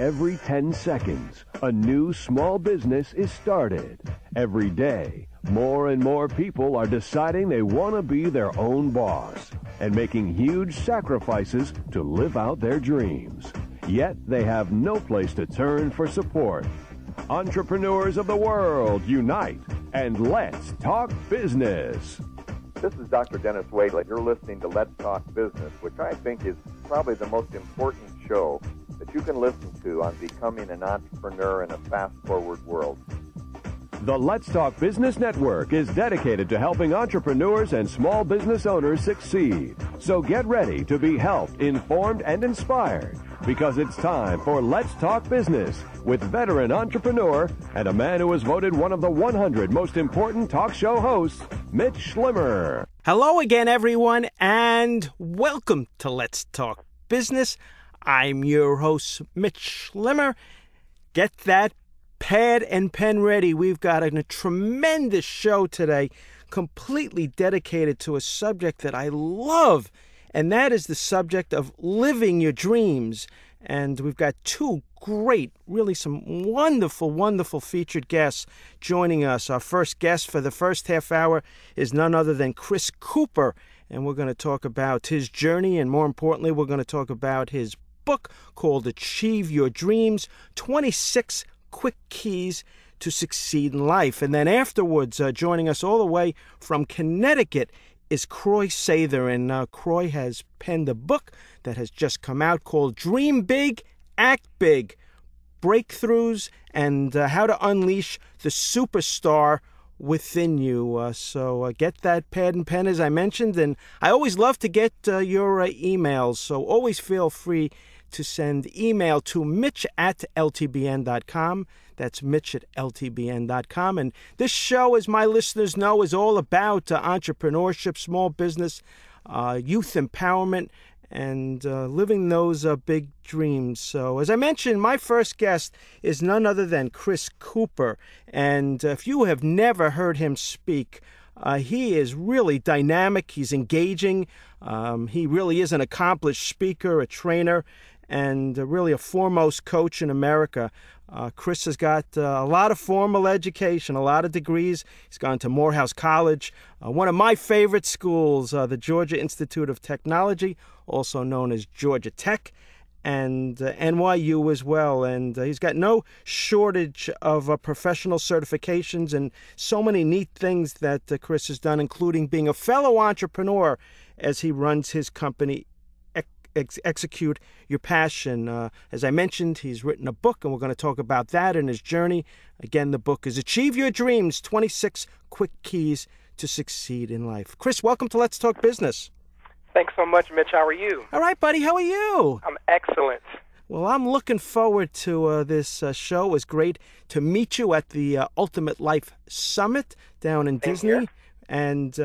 Every 10 seconds, a new small business is started. Every day, more and more people are deciding they want to be their own boss and making huge sacrifices to live out their dreams. Yet they have no place to turn for support. Entrepreneurs of the world, unite and let's talk business. This is Dr. Dennis Whaley. You're listening to Let's Talk Business, which I think is probably the most important show that you can listen to on becoming an entrepreneur in a fast-forward world. The Let's Talk Business Network is dedicated to helping entrepreneurs and small business owners succeed. So get ready to be helped, informed, and inspired, because it's time for Let's Talk Business with veteran entrepreneur and a man who was voted one of the 100 most important talk show hosts, Mitch Schlimmer. Hello again, everyone, and welcome to Let's Talk Business. I'm your host, Mitch Schlimmer. Get that pad and pen ready. We've got a tremendous show today, completely dedicated to a subject that I love, and that is the subject of living your dreams. And we've got two great, really some wonderful featured guests joining us. Our first guest for the first half hour is none other than Chris Cooper, and we're going to talk about his journey, and more importantly, we're going to talk about his book called Achieve Your Dreams, 26 Quick Keys to Succeed in Life. And then afterwards, joining us all the way from Connecticut is Croy Sather. And Croy has penned a book that has just come out called Dream Big, Act Big, Breakthroughs and How to Unleash the Superstar Within You. So get that pad and pen, as I mentioned. And I always love to get your emails, so always feel free to send email to mitch@ltbn.com. That's mitch@ltbn.com. And this show, as my listeners know, is all about entrepreneurship, small business, youth empowerment, and living those big dreams. So, as I mentioned, my first guest is none other than Chris Cooper. And if you have never heard him speak, he is really dynamic. He's engaging. He really is an accomplished speaker, a trainer, and really a foremost coach in America. Chris has got a lot of formal education, a lot of degrees. He's gone to Morehouse College, one of my favorite schools, the Georgia Institute of Technology, also known as Georgia Tech, and NYU as well. And he's got no shortage of professional certifications and so many neat things that Chris has done, including being a fellow entrepreneur as he runs his company, Execute Your Passion. As I mentioned, he's written a book, and we're going to talk about that and his journey. Again, the book is Achieve Your Dreams, 26 Quick Keys to Succeed in Life. Chris, welcome to Let's Talk Business. Thanks so much, Mitch. How are you? All right, buddy. How are you? I'm excellent. Well, I'm looking forward to this show. It was great to meet you at the Ultimate Life Summit down in Disney. Here. And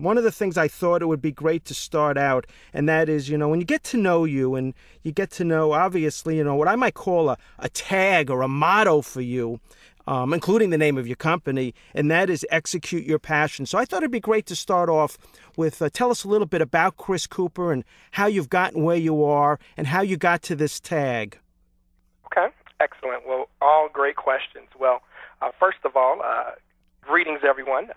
one of the things I thought it would be great to start out, and that is, when you get to know you and you get to know, obviously, what I might call a tag or a motto for you, including the name of your company, and that is Execute Your Passion. So I thought it'd be great to start off with, tell us a little bit about Chris Cooper and how you've gotten where you are and how you got to this tag. Okay, excellent. Well, all great questions. Well, first of all, greetings, everyone.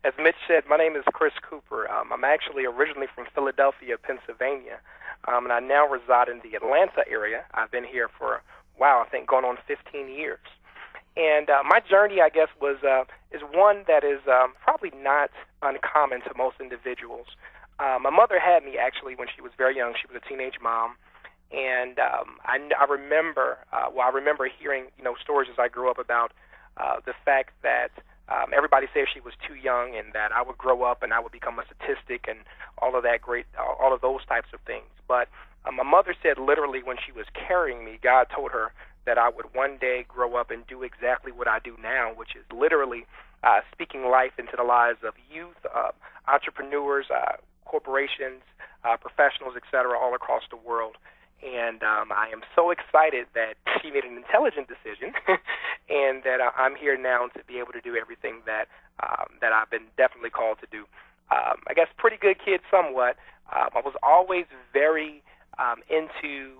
As Mitch said, my name is Chris Cooper. I'm actually originally from Philadelphia, Pennsylvania, and I now reside in the Atlanta area. I've been here for, I think going on 15 years. And my journey, I guess, is one that is probably not uncommon to most individuals. My mother had me, actually, when she was very young. She was a teenage mom. And I remember hearing, stories as I grew up about the fact that everybody said she was too young and that I would grow up and I would become a statistic and all of those types of things. But my mother said literally when she was carrying me, God told her that I would one day grow up and do exactly what I do now, which is literally speaking life into the lives of youth, entrepreneurs, corporations, professionals, et cetera, all across the world. And I am so excited that she made an intelligent decision and that I'm here now to be able to do everything that I've been definitely called to do. I guess pretty good kid somewhat. I was always very into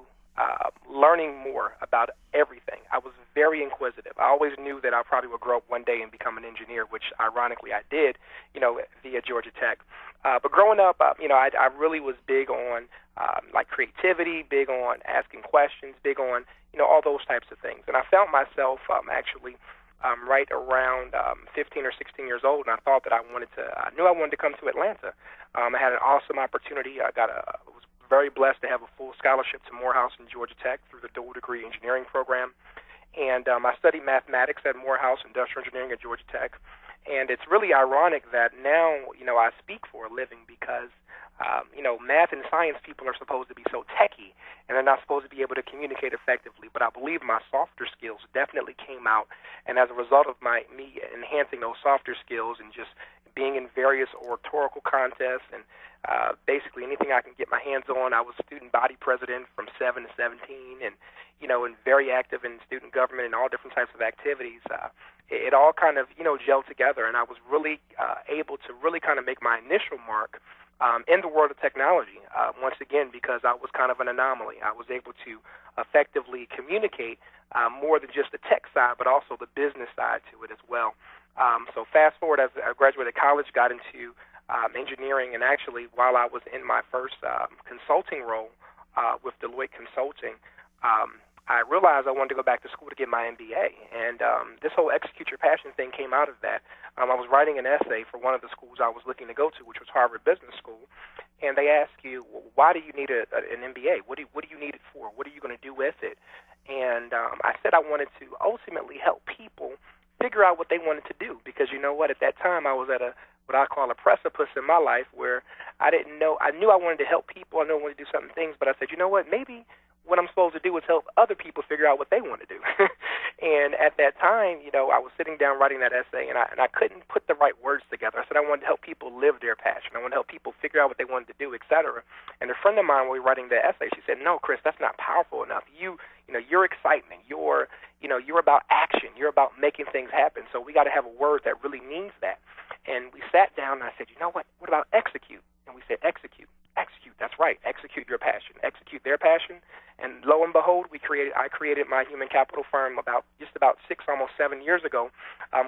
learning more about everything. I was very inquisitive. I always knew that I probably would grow up one day and become an engineer, which ironically I did, via Georgia Tech. But growing up, I really was big on like creativity, big on asking questions, big on, all those types of things. And I found myself actually right around 15 or 16 years old, and I thought that I knew I wanted to come to Atlanta. I had an awesome opportunity. I was very blessed to have a full scholarship to Morehouse and Georgia Tech through the dual degree engineering program. And I studied mathematics at Morehouse, industrial engineering at Georgia Tech. And it's really ironic that now, I speak for a living because, math and science people are supposed to be so techy, and they're not supposed to be able to communicate effectively. But I believe my softer skills definitely came out. And as a result of me enhancing those softer skills and just being in various oratorical contests and basically anything I can get my hands on. I was student body president from 7 to 17 and, and very active in student government and all different types of activities. It all kind of, gelled together, and I was really able to really kind of make my initial mark in the world of technology, once again, because I was kind of an anomaly. I was able to effectively communicate more than just the tech side, but also the business side to it as well. So fast forward, as I graduated college, got into engineering, and actually while I was in my first consulting role with Deloitte Consulting, I realized I wanted to go back to school to get my MBA, and this whole execute your passion thing came out of that. I was writing an essay for one of the schools I was looking to go to, which was Harvard Business School, and they ask you, well, why do you need an MBA? What do you need it for? What are you going to do with it? And I said I wanted to ultimately help people figure out what they wanted to do, because you know what, at that time I was at what I call a precipice in my life where I knew I wanted to help people, I knew I wanted to do certain things, but I said, you know what, maybe what I'm supposed to do is help other people figure out what they want to do. And at that time, I was sitting down writing that essay, and I couldn't put the right words together. I said I wanted to help people live their passion. I wanted to help people figure out what they wanted to do, et cetera. And a friend of mine, when we were writing the essay, she said, no, Chris, that's not powerful enough. Your excitement, you're about action. You're about making things happen. So we got to have a word that really means that. And we sat down, and I said, you know what about execute? And we said, execute. That's right. Execute your passion. Execute their passion. And lo and behold, I created my human capital firm about 6, almost 7 years ago,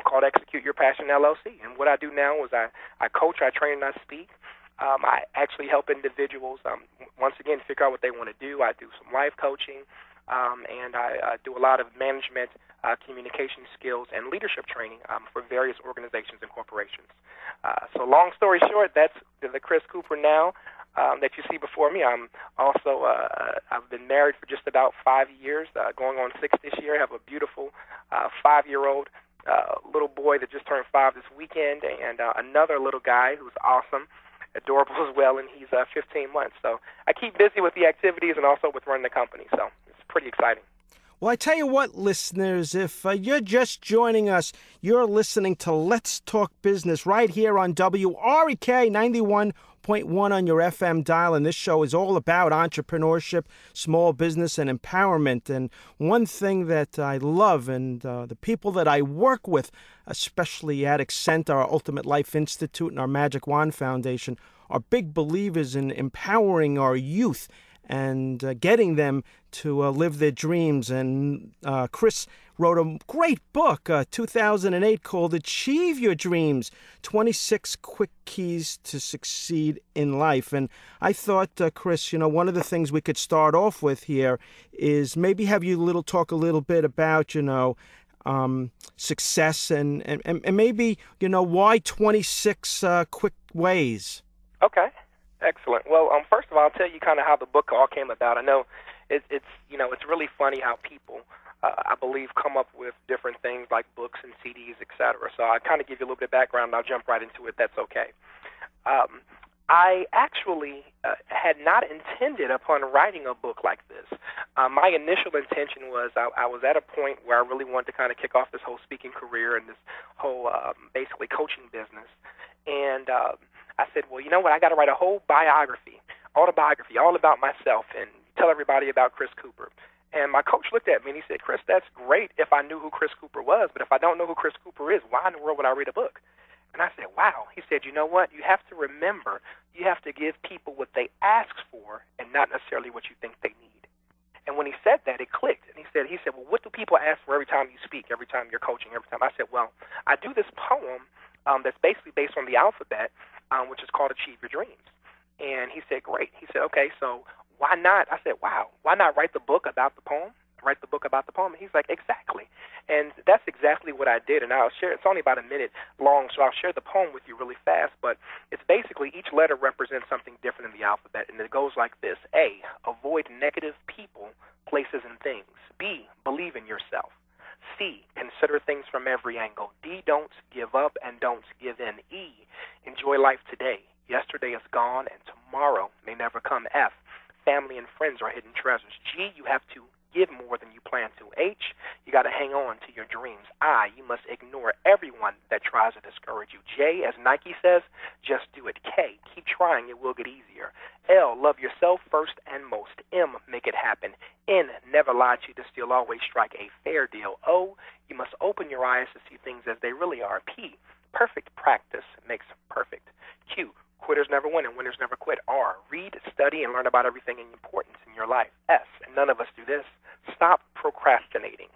called Execute Your Passion LLC. And what I do now is I coach, I train, and I speak. I actually help individuals, once again, figure out what they want to do. I do some life coaching, and I do a lot of management, communication skills, and leadership training for various organizations and corporations. So long story short, that's the Chris Cooper now that you see before me. I'm also, I've been married for just about 5 years, going on 6 this year. I have a beautiful 5-year-old little boy that just turned 5 this weekend, and another little guy who's awesome, adorable as well, and he's 15 months. So I keep busy with the activities and also with running the company, so it's pretty exciting. Well, I tell you what, listeners, if you're just joining us, you're listening to Let's Talk Business right here on WREK 91.1 on your FM dial, and this show is all about entrepreneurship, small business, and empowerment. And one thing that I love, and the people that I work with, especially at Accent, our Ultimate Life Institute, and our Magic Wand Foundation, are big believers in empowering our youth and getting them to live their dreams. And Chris wrote a great book, 2008, called Achieve Your Dreams, 26 Quick Keys to Succeed in Life. And I thought, Chris, one of the things we could start off with here is maybe have you talk a little bit about, success and maybe, why 26 quick ways. Okay. Excellent. Well, first of all, I'll tell you kind of how the book all came about. I know it's really funny how people, I believe, come up with different things like books and CDs, et cetera. So I'll kind of give you a little bit of background, and I'll jump right into it. That's okay. I actually had not intended upon writing a book like this. My initial intention was I was at a point where I really wanted to kind of kick off this whole speaking career and this whole basically coaching business. And I said, well, you know what, I got to write a whole autobiography, all about myself and tell everybody about Chris Cooper. And my coach looked at me and he said, Chris, that's great if I knew who Chris Cooper was, but if I don't know who Chris Cooper is, why in the world would I read a book? And I said, wow. He said, you know what, you have to remember, you have to give people what they ask for and not necessarily what you think they need. And when he said, well, what do people ask for every time you speak, every time you're coaching, every time? I said, well, I do this poem that's basically based on the alphabet, which is called Achieve Your Dreams. And he said, great. He said, okay, so why not? I said, wow, why not write the book about the poem? Write the book about the poem. And he's like, exactly. And that's exactly what I did. And I'll share, it's only about a minute long, so I'll share the poem with you really fast. But it's basically each letter represents something different in the alphabet. And it goes like this. A, avoid negative people, places, and things. B, believe in yourself. C, consider things from every angle. D, don't give up and don't give in. E, enjoy life today. Yesterday is gone and tomorrow may never come. F, family and friends are hidden treasures. G, you have to give more than you plan to. H, you got to hang on to your dreams. I, you must ignore everyone that tries to discourage you. J, as Nike says, just do it. K, keep trying, it will get easier. L, love yourself first and most. M, make it happen. N, never lie, cheat, or steal, always strike a fair deal. O, you must open your eyes to see things as they really are. P, perfect practice makes perfect. Q, quitters never win and winners never quit. R, read, study, and learn about everything in importance in your life. S, and none of us do this, stop procrastinating.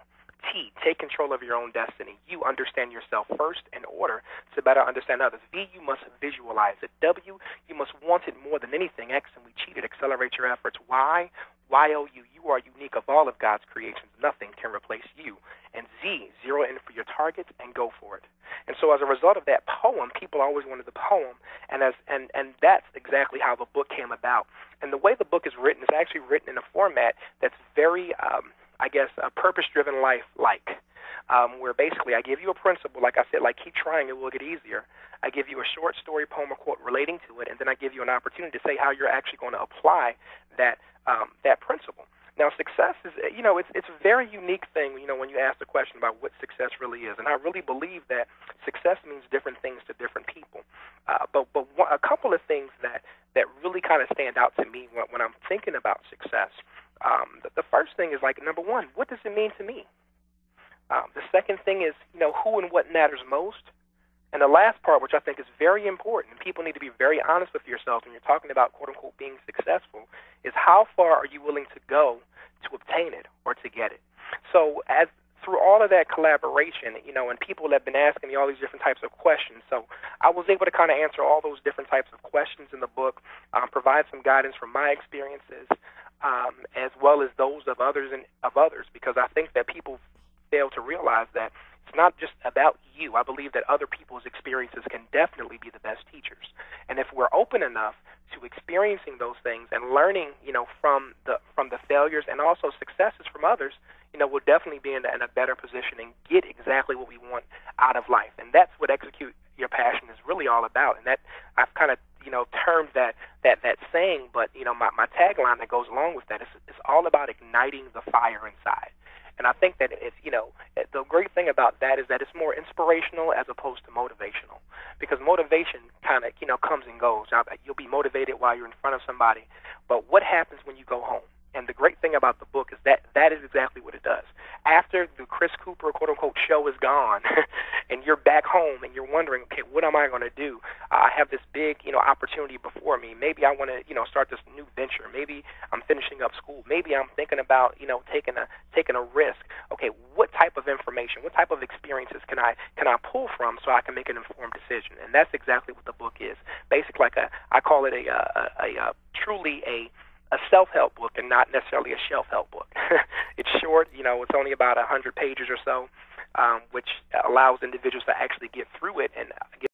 T, take control of your own destiny. U, understand yourself first in order to better understand others. V, you must visualize it. W, you must want it more than anything. X, and we cheated, accelerate your efforts. Y, Y-O-U, you are unique of all of God's creations. Nothing can replace you. And Z, zero in for your target and go for it. And so as a result of that poem, people always wanted the poem, and that's exactly how the book came about. And the way the book is written is actually written in a format that's very, purpose-driven life-like, where basically I give you a principle, like I said, like keep trying, it will get easier. I give you a short story, poem, or quote relating to it, and then I give you an opportunity to say how you're actually going to apply that principle. Now, success is, it's a very unique thing, when you ask the question about what success really is. And I really believe that success means different things to different people. But a couple of things that really kind of stand out to me when I'm thinking about success, the first thing is, like, number one, what does it mean to me? The second thing is, who and what matters most. And the last part, which I think is very important, and people need to be very honest with yourselves when you're talking about, quote-unquote, being successful, is how far are you willing to go to obtain it or to get it? So through all of that collaboration, and people have been asking me all these different types of questions, so I was able to kind of answer all those different types of questions in the book, provide some guidance from my experiences, as well as those of others, because I think that people fail to realize that it's not just about you. I believe that other people's experiences can definitely be the best teachers. And if we're open enough to experiencing those things and learning, from the failures and also successes from others, we'll definitely be in a better position and get exactly what we want out of life. And that's what Execute Your Passion is really all about. And that I've kind of, termed that saying, but, my tagline that goes along with that is it's all about igniting the fire inside. And I think that it's, the great thing about that is that it's more inspirational as opposed to motivational, because motivation kind of, comes and goes. Now, you'll be motivated while you're in front of somebody, but what happens when you go home? And the great thing about the book is that is exactly what it does. After the Chris Cooper, quote-unquote, show is gone, and you're back home and you're wondering, okay, what am I going to do? I have this big, opportunity before me. Maybe I want to, start this new venture. Maybe I'm finishing up school. Maybe I'm thinking about, taking a risk. Okay, what type of information, what type of experiences can I pull from so I can make an informed decision? And that's exactly what the book is. Basically, I call it truly a self-help book and not necessarily a shelf-help book. It's short, it's only about 100 pages or so, which allows individuals to actually get through it and get